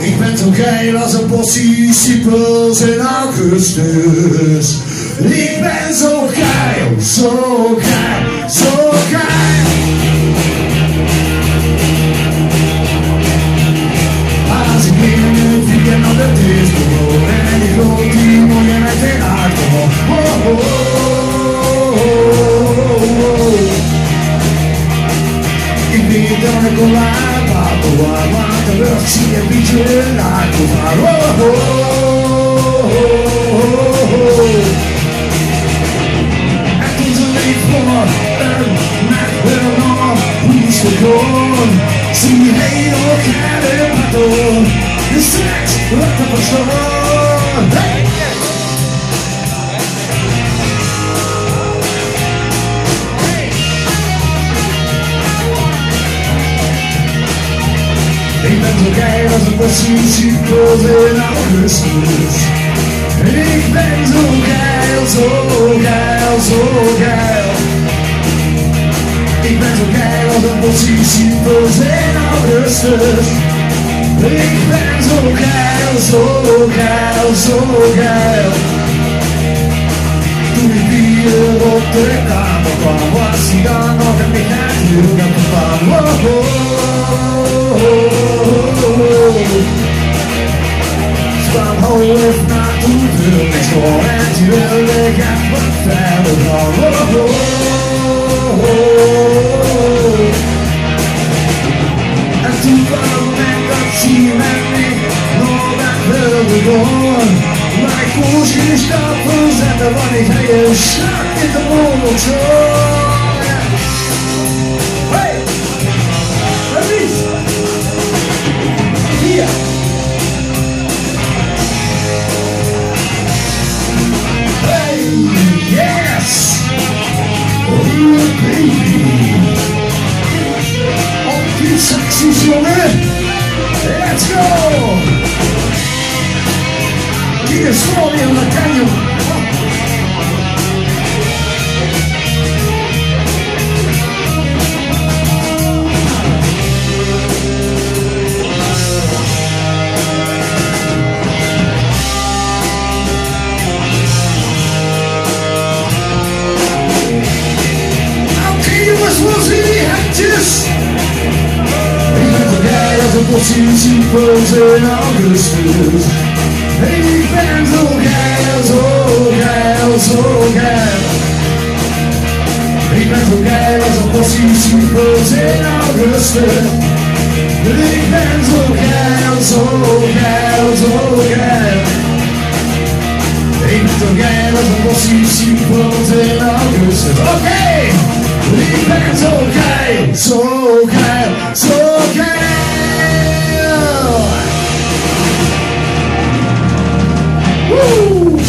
Ik ben zo geil als een bossie siepels in augustus. Ik ben zo geil, zo geil, zo geil. Als ik weer een weekend op de disco en ik loop die morgen met een alcohol. Oh, oh, oh, oh, oh. Ik weet dat ik al laat, want de lucht zie je een beetje laat. Oh, oh, oh, oh. En toen ze leek voor een nacht nog, hoe is het gewoon? Zie je heel kleine patroon, dus straks wat de persoon. Hey! Ik ben zo geil als een positiepels in augustus. Ik ben zo geil, zo geil, zo geil. Ik ben zo geil als een positiepels in augustus. Ik ben zo geil, zo geil, zo geil. Toen ik hier op de kamer kwam, was hij dan nog een beetje natuurlijk van. Oh, oh, oh, oh. Kwam hoog naartoe, wil niks voor en die wilde echt wat verder gaan. Oh, oh, oh. En toen kwam ik dat zie met me nog weg wilde gaan. Maar ik moest geen stappen zetten, want ik had je strak in de mond zo. Hey! Verlies! Hier! Yes! Oh baby! Op die saxies, jongen! Let's go! Hier is voor je een kanjo! Positiepels in augustus. Ik ben zo geil, zo geil, zo geil. Ik ben zo geil als een positiepels in augustus. Ik ben zo geil, zo geil, zo geil. Ik ben zo geil als een positiepels in augustus. Oké! Ik ben zo geil, zo geil, zo geil. Woo!